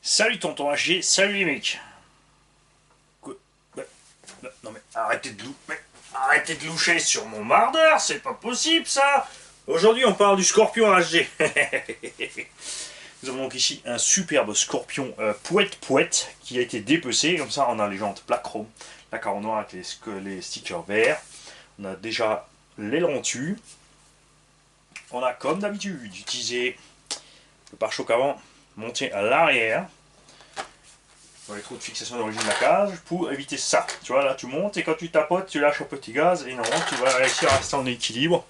Salut tonton HG, salut les mecs. Quoi? Non mais arrêtez de loucher sur mon mardeur, c'est pas possible ça. Aujourd'hui on parle du scorpion HG. Nous avons donc ici un superbe scorpion poète poète qui a été dépecé, comme ça on a les jantes black chrome, la carreau noire avec les stickers verts, on a déjà l'aileron dessus, on a comme d'habitude utilisé le pare-choc avant monté à l'arrière, dans les trous de fixation d'origine de la cage pour éviter ça. Tu vois, là tu montes et quand tu tapotes, tu lâches un petit gaz et normalement tu vas réussir à rester en équilibre.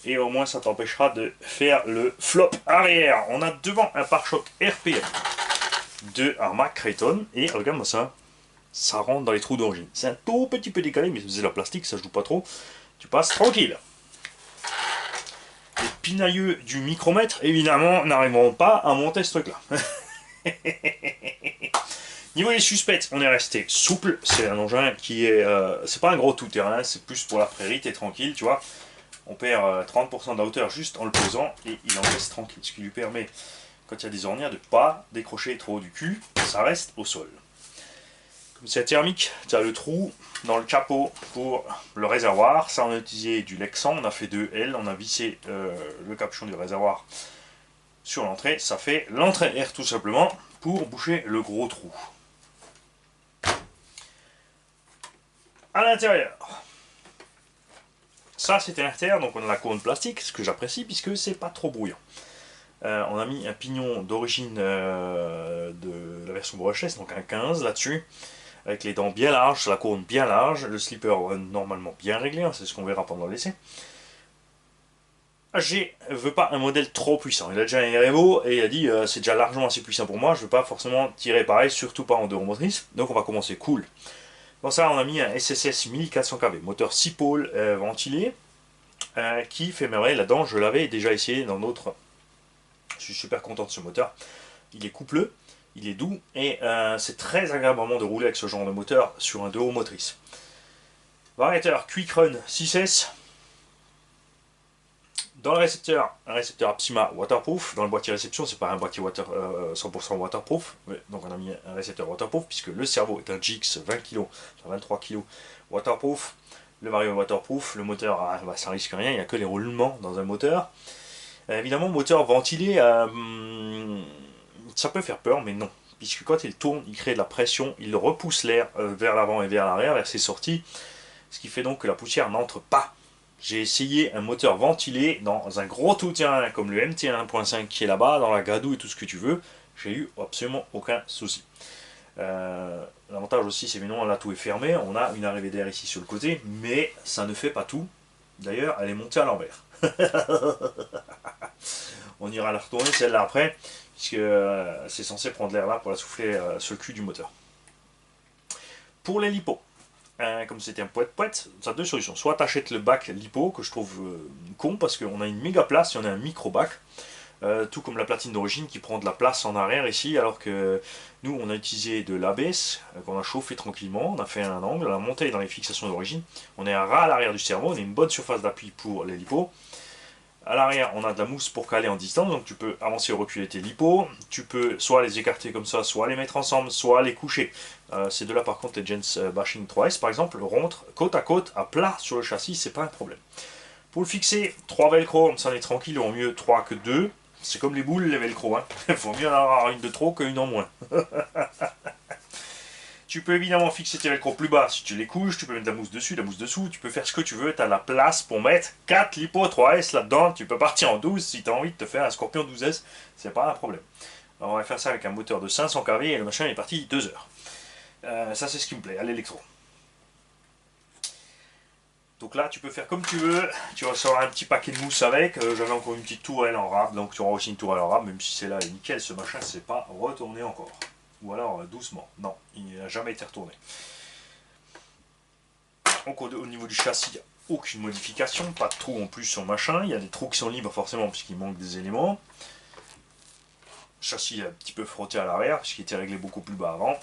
Et au moins ça t'empêchera de faire le flop arrière. On a devant un pare-choc RPM de Arma Creighton et regarde-moi ça, ça rentre dans les trous d'origine. C'est un tout petit peu décalé, mais c'est la plastique, ça joue pas trop. Tu passes tranquille. Les pinailleux du micromètre, évidemment, n'arriveront pas à monter ce truc-là. Niveau des suspects, on est resté souple. C'est un engin qui est... c'est pas un gros tout-terrain, c'est plus pour la prairie, t'es tranquille, tu vois. On perd 30% de la hauteur juste en le posant et il en reste tranquille. Ce qui lui permet, quand il y a des ornières, de ne pas décrocher trop du cul. Ça reste au sol. Comme c'est thermique, tu as le trou dans le capot pour le réservoir. Ça, on a utilisé du Lexan, on a fait 2L, on a vissé le capuchon du réservoir sur l'entrée. Ça fait l'entrée air tout simplement pour boucher le gros trou. À l'intérieur, ça c'était l'intérieur, donc on a la couronne plastique, ce que j'apprécie puisque c'est pas trop bruyant. On a mis un pignon d'origine de la version brushless, donc un 15 là-dessus, avec les dents bien larges, la couronne bien large, le slipper normalement bien réglé, hein, c'est ce qu'on verra pendant l'essai. HG veut pas un modèle trop puissant, il a déjà un REVO et il a dit c'est déjà largement assez puissant pour moi, je veux pas forcément tirer pareil, surtout pas en deux roues motrices, donc on va commencer cool. Pour ça, on a mis un SSS 1400 kV, moteur 6 pôles ventilé, qui fait merveille là-dedans. Je l'avais déjà essayé dans d'autres. Je suis super content de ce moteur. Il est coupleux, il est doux, et c'est très agréable de rouler avec ce genre de moteur sur un 2 roues motrices. Variateur Quick Run 6S. Dans le récepteur, un récepteur Apsima waterproof. Dans le boîtier réception, c'est pas un boîtier 100% waterproof. Donc on a mis un récepteur waterproof puisque le cerveau est un GX 20 kg, 23 kg waterproof. Le Vario waterproof, le moteur, ça risque rien, il n'y a que les roulements dans un moteur. Évidemment, moteur ventilé, ça peut faire peur, mais non. Puisque quand il tourne, il crée de la pression, il repousse l'air vers l'avant et vers l'arrière, vers ses sorties. Ce qui fait donc que la poussière n'entre pas. J'ai essayé un moteur ventilé dans un gros tout-terrain comme le MT 1.5 qui est là-bas, dans la gadoue et tout ce que tu veux. J'ai eu absolument aucun souci. L'avantage aussi, c'est que non, là tout est fermé. On a une arrivée d'air ici sur le côté, mais ça ne fait pas tout. D'ailleurs, elle est montée à l'envers. On ira la retourner celle-là après, puisque c'est censé prendre l'air là pour la souffler sur le cul du moteur. Pour les lipos, comme c'était un poète-poète, ça a deux solutions. Soit tu achètes le bac lipo, que je trouve con, parce qu'on a une méga place et on a un micro-bac. Tout comme la platine d'origine qui prend de la place en arrière ici, alors que nous on a utilisé de l'ABS qu'on a chauffé tranquillement, on a fait un angle, on a monté dans les fixations d'origine, on est un ras à l'arrière du cerveau, on a une bonne surface d'appui pour les lipos. À l'arrière, on a de la mousse pour caler en distance, donc tu peux avancer ou reculer tes lipos. Tu peux soit les écarter comme ça, soit les mettre ensemble, soit les coucher. Ces deux-là, par contre, les Gens Bashing 3S, par exemple, rentrent côte à côte, à plat sur le châssis, c'est pas un problème. Pour le fixer, 3 velcro, ça en est tranquille, au mieux 3 que 2. C'est comme les boules, les velcro. Hein. Il faut mieux en avoir une de trop qu'une en moins. Tu peux évidemment fixer tes velcro plus bas si tu les couches, tu peux mettre de la mousse dessus, de la mousse dessous, tu peux faire ce que tu veux, tu as la place pour mettre 4 lipo 3S là-dedans, tu peux partir en 12 si tu as envie de te faire un Scorpion 12S, c'est pas un problème. Alors on va faire ça avec un moteur de 500 kV et le machin est parti 2 heures. Ça c'est ce qui me plaît, à l'électro. Donc là tu peux faire comme tu veux, tu recevoir un petit paquet de mousse avec, j'avais encore une petite tourelle en rab, donc tu auras aussi une tourelle en rab, même si c'est là est nickel, ce machin c'est pas retourné encore. Ou alors doucement. Non, il n'a jamais été retourné. Donc au niveau du châssis, il n'y a aucune modification, pas de trou en plus sur le machin. Il y a des trous qui sont libres forcément puisqu'il manque des éléments. Le châssis est un petit peu frotté à l'arrière puisqu'il était réglé beaucoup plus bas avant.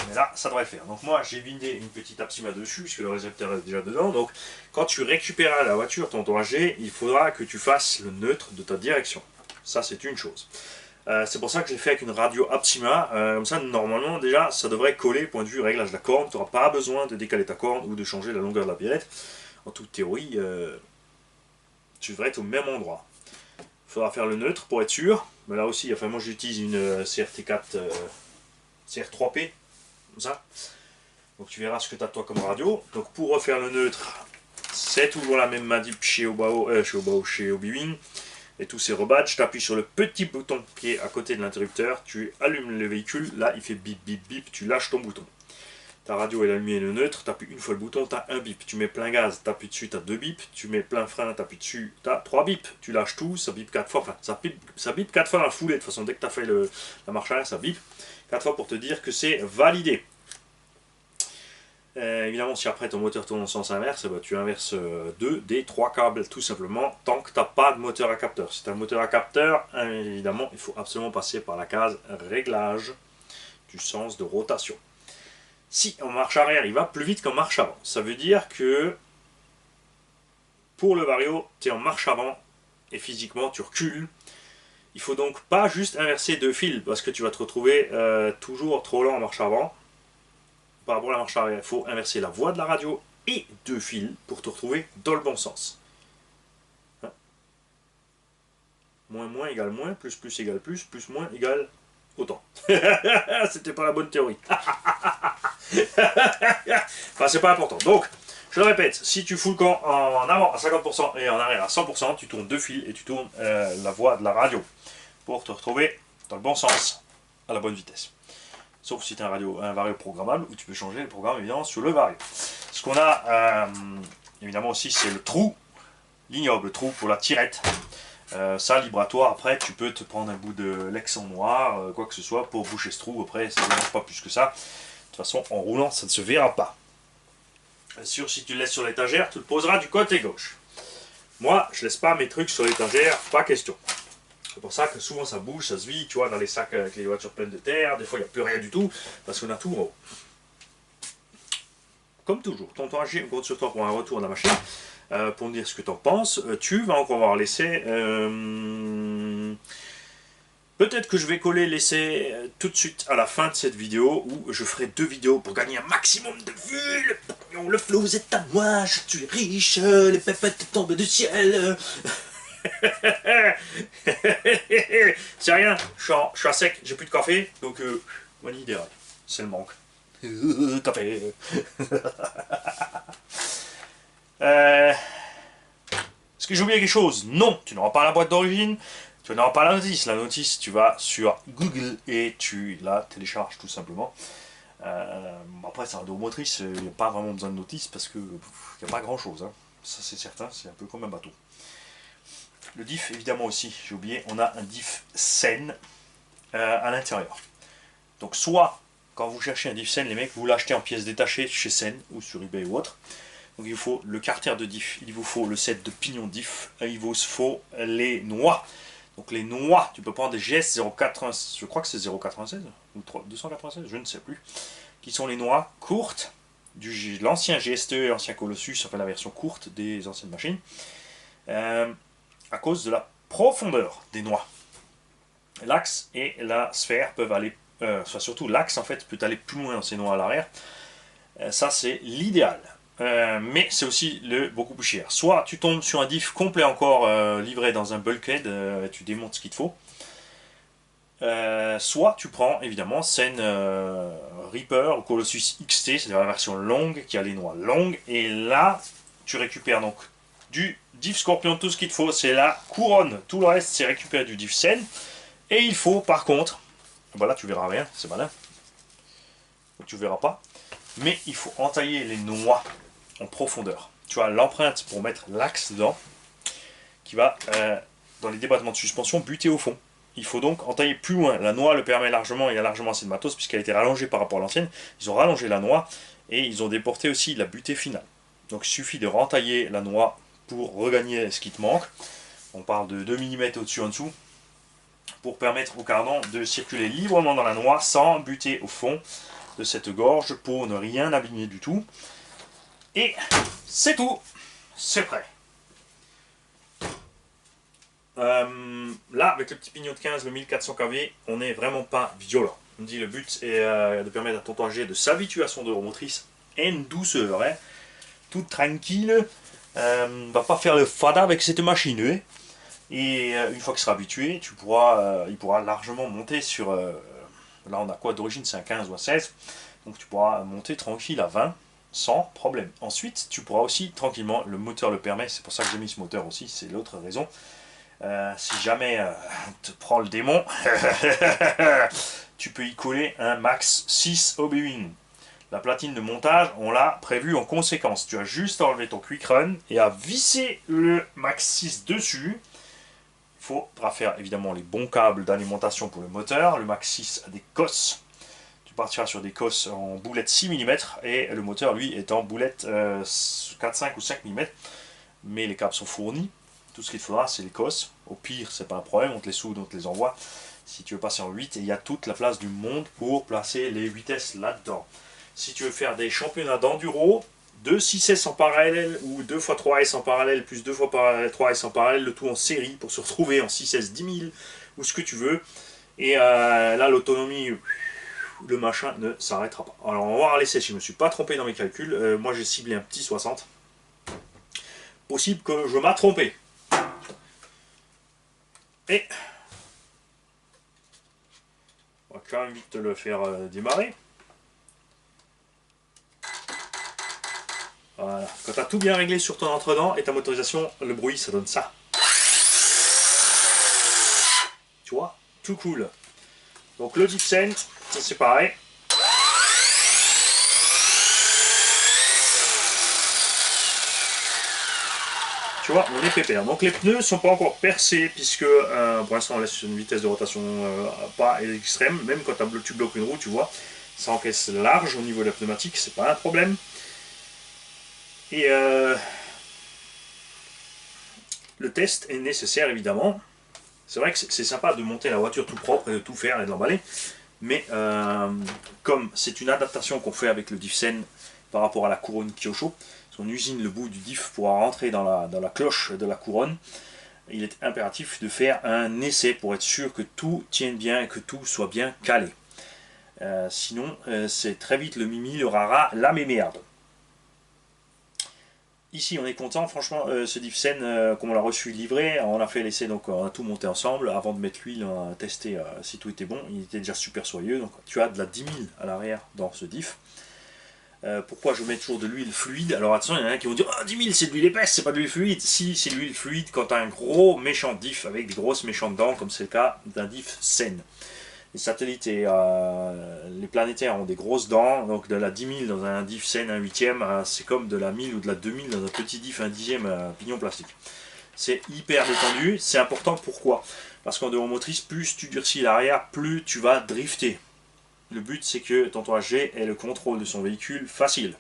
Mais là, ça devrait le faire. Donc moi, j'ai vidé une petite Apsima dessus puisque le récepteur est déjà dedans. Donc quand tu récupéreras la voiture, ton HG, il faudra que tu fasses le neutre de ta direction. Ça, c'est une chose. C'est pour ça que je l'ai fait avec une radio Optima. Comme ça, normalement, déjà, ça devrait coller, point de vue réglage de la corne. Tu n'auras pas besoin de décaler ta corne ou de changer la longueur de la birette. En toute théorie, tu devrais être au même endroit. Il faudra faire le neutre pour être sûr. Mais là aussi, enfin, moi j'utilise une CRT4 CR3P, comme ça. Donc tu verras ce que tu as toi comme radio. Donc pour refaire le neutre, c'est toujours la même manip chez Obiwin. Et tous ces rebadges, tu appuies sur le petit bouton qui est à côté de l'interrupteur, tu allumes le véhicule, là il fait bip bip bip, tu lâches ton bouton. Ta radio est allumée et le neutre, tu appuies une fois le bouton, tu as un bip. Tu mets plein gaz, tu appuies dessus, tu as 2 bips. Tu mets plein frein, tu appuies dessus, tu as 3 bips. Tu lâches tout, ça bip 4 fois. Enfin, ça bip 4 fois dans la foulée. De toute façon, dès que tu as fait la marche arrière, ça bip 4 fois pour te dire que c'est validé. Évidemment, si après ton moteur tourne en sens inverse, bah, tu inverses 2 des 3 câbles tout simplement, tant que tu n'as pas de moteur à capteur. Si tu as un moteur à capteur, évidemment, il faut absolument passer par la case réglage du sens de rotation. Si en marche arrière, il va plus vite qu'en marche avant. Ça veut dire que pour le Vario, tu es en marche avant et physiquement tu recules. Il faut donc pas juste inverser 2 fils parce que tu vas te retrouver toujours trop lent en marche avant. Par rapport à la marche arrière, il faut inverser la voie de la radio et 2 fils pour te retrouver dans le bon sens. Hein? Moins moins égale moins, plus plus égale plus, plus moins égale autant. C'était pas la bonne théorie. Enfin, c'est pas important. Donc, je le répète, si tu fous le camp en avant à 50% et en arrière à 100%, tu tournes 2 fils et tu tournes la voie de la radio pour te retrouver dans le bon sens, à la bonne vitesse. Sauf si tu as un Vario programmable où tu peux changer le programme évidemment sur le Vario. Ce qu'on a évidemment aussi, c'est le trou, l'ignoble trou pour la tirette. Ça, libre à toi, après tu peux te prendre un bout de Lex en noir, quoi que ce soit, pour boucher ce trou. Après, ça ne dérange pas plus que ça. De toute façon, en roulant, ça ne se verra pas. Bien sûr, si tu le laisses sur l'étagère, tu le poseras du côté gauche. Moi, je laisse pas mes trucs sur l'étagère, pas question. C'est pour ça que souvent ça bouge, ça se vide, tu vois, dans les sacs avec les voitures pleines de terre. Des fois, il n'y a plus rien du tout, parce qu'on a tout en haut. Comme toujours, tonton Agir, on compte sur toi pour un retour de la machine, pour me dire ce que tu en penses. Tu vas encore voir l'essai. Peut-être que je vais coller l'essai tout de suite à la fin de cette vidéo, où je ferai 2 vidéos pour gagner un maximum de vues. Le flow est à moi, je suis riche, les pépettes tombent du ciel. C'est rien, je suis à sec, j'ai plus de café, donc bonne idée, c'est le manque. Café. Est-ce que j'ai oublié quelque chose? Non, tu n'auras pas la boîte d'origine, tu n'auras pas la notice. La notice, tu vas sur Google et tu la télécharges tout simplement. Après, c'est un dos motrice, il n'y a pas vraiment besoin de notice parce qu'il n'y a pas grand chose. Hein. Ça, c'est certain, c'est un peu comme un bateau. Le diff, évidemment aussi, j'ai oublié, on a un diff Sen à l'intérieur. Donc, soit quand vous cherchez un diff Sen, les mecs, vous l'achetez en pièces détachées chez Sen ou sur eBay ou autre. Donc, il vous faut le carter de diff, il vous faut le set de pignon diff, il vous faut les noix. Donc, les noix, tu peux prendre des GS 0,96, je crois que c'est 0,96 ou 296, je ne sais plus, qui sont les noix courtes de l'ancien GSTE et l'ancien Colossus, enfin la version courte des anciennes machines. À cause de la profondeur des noix. L'axe et la sphère peuvent aller, surtout l'axe en fait peut aller plus loin dans ces noix à l'arrière. Ça c'est l'idéal. Mais c'est aussi beaucoup plus cher. Soit tu tombes sur un diff complet encore livré dans un bulkhead, tu démontes ce qu'il te faut. Soit tu prends évidemment Sen Reaper ou Colossus XT, c'est-à-dire la version longue qui a les noix longues. Et là tu récupères donc du diff Scorpion, tout ce qu'il te faut, c'est la couronne. Tout le reste, c'est récupérer du diff Sen. Et il faut, par contre, voilà, tu verras rien, c'est malin. Tu verras pas. Mais il faut entailler les noix en profondeur. Tu as l'empreinte pour mettre l'axe dedans, qui va, dans les débattements de suspension, buter au fond. Il faut donc entailler plus loin. La noix le permet largement, il y a largement assez de matos, puisqu'elle a été rallongée par rapport à l'ancienne. Ils ont rallongé la noix, et ils ont déporté aussi la butée finale. Donc il suffit de rentailler la noix pour regagner ce qui te manque. On parle de 2 mm au-dessus en dessous pour permettre au cardan de circuler librement dans la noix sans buter au fond de cette gorge pour ne rien abîmer du tout. Et c'est tout, c'est prêt. Là, avec le petit pignon de 15, le 1400 kV, on n'est vraiment pas violent. On me dit le but est de permettre à tonton AG de s'habituer à son motrice en douceur, hein, tout tranquille. Va pas faire le fada avec cette machine. Hein. Et une fois qu'il sera habitué, il pourra largement monter sur. Là, on a quoi d'origine? C'est un 15 ou un 16. Donc tu pourras monter tranquille à 20 sans problème. Ensuite, tu pourras aussi tranquillement, le moteur le permet, c'est pour ça que j'ai mis ce moteur aussi, c'est l'autre raison. Si jamais on te prend le démon, tu peux y coller un Max 6 Obi-Wan. La platine de montage, on l'a prévu en conséquence. Tu as juste à enlever ton Quick Run et à visser le Max 6 dessus. Il faudra faire évidemment les bons câbles d'alimentation pour le moteur. Le Max 6 a des cosses. Tu partiras sur des cosses en boulette 6 mm et le moteur lui est en boulette 4, 5 ou 5 mm. Mais les câbles sont fournis. Tout ce qu'il faudra, c'est les cosses. Au pire, c'est pas un problème, on te les soude, on te les envoie. Si tu veux passer en 8, et il y a toute la place du monde pour placer les vitesses là-dedans. Si tu veux faire des championnats d'enduro, 2 6S en parallèle ou 2 x 3S en parallèle, plus 2 x 3S en parallèle, le tout en série pour se retrouver en 6S 10 000 ou ce que tu veux. Et là, l'autonomie, le machin ne s'arrêtera pas. Alors, on va voir l'essai si je ne me suis pas trompé dans mes calculs. Moi, j'ai ciblé un petit 60. Possible que je m'ai trompé. Et on va quand même vite le faire démarrer. Voilà. Quand tu as tout bien réglé sur ton entre-dents et ta motorisation, le bruit ça donne ça. Tu vois, tout cool. Donc le Dipsen, ça c'est pareil. Tu vois, on est pépère. Donc les pneus ne sont pas encore percés puisque pour l'instant on laisse une vitesse de rotation pas extrême. Même quand tu bloques une roue, tu vois, ça encaisse large au niveau de la pneumatique, c'est pas un problème. Et le test est nécessaire évidemment. C'est vrai que c'est sympa de monter la voiture tout propre et de tout faire et de l'emballer. Mais comme c'est une adaptation qu'on fait avec le Dipsen par rapport à la couronne Kyosho, on usine le bout du diff pour rentrer dans la cloche de la couronne, il est impératif de faire un essai pour être sûr que tout tienne bien et que tout soit bien calé. Sinon, c'est très vite le mimi, le rara, la mémerde. Ici, on est content, franchement, ce Dipsen, comme on l'a reçu livré, on a fait l'essai, donc on a tout monté ensemble. Avant de mettre l'huile, on a testé si tout était bon. Il était déjà super soyeux, donc tu as de la 10 000 à l'arrière dans ce diff. Pourquoi je mets toujours de l'huile fluide? Alors attention, il y en a qui vont dire, oh, 10 000 c'est de l'huile épaisse, c'est pas de l'huile fluide. Si, c'est de l'huile fluide quand tu as un gros méchant diff avec des grosses méchantes dents, comme c'est le cas d'un diff Sen. Les satellites et les planétaires ont des grosses dents, donc de la 10 000 dans un diff Sen, un huitième, c'est comme de la 1000 ou de la 2000 dans un petit diff, un dixième pignon plastique. C'est hyper détendu, c'est important, pourquoi? Parce qu'en dehors motrice, plus tu durcis l'arrière, plus tu vas drifter. Le but, c'est que tonton AG ait le contrôle de son véhicule facile.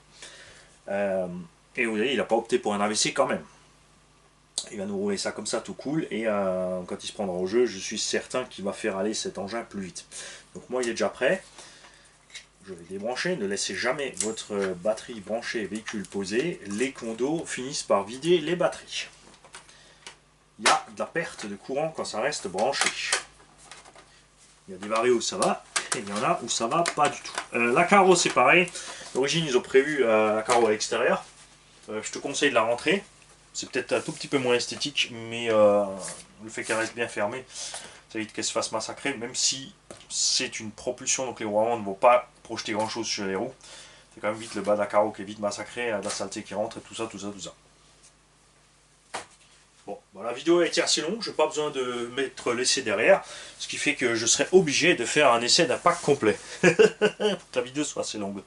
Et vous voyez, il n'a pas opté pour un AVC quand même. Il va nous rouler ça comme ça, tout cool. Et quand il se prendra au jeu, je suis certain qu'il va faire aller cet engin plus vite. Donc moi, il est déjà prêt. Je vais débrancher. Ne laissez jamais votre batterie branchée, véhicule posé. Les condos finissent par vider les batteries. Il y a de la perte de courant quand ça reste branché. Il y a des varios où ça va. Il y en a où ça va pas du tout. La carreau c'est pareil. D'origine ils ont prévu la carreau à l'extérieur. Je te conseille de la rentrer. C'est peut-être un tout petit peu moins esthétique, mais le fait qu'elle reste bien fermée, ça évite qu'elle se fasse massacrer, même si c'est une propulsion, donc les roues avant ne vont pas projeter grand chose sur les roues. C'est quand même vite le bas de la carreau qui est vite massacré, la saleté qui rentre et tout ça, tout ça, tout ça. Bon, la vidéo a été assez longue, je n'ai pas besoin de mettre l'essai derrière, ce qui fait que je serai obligé de faire un essai d'un pack complet. Pour que la vidéo soit assez longue.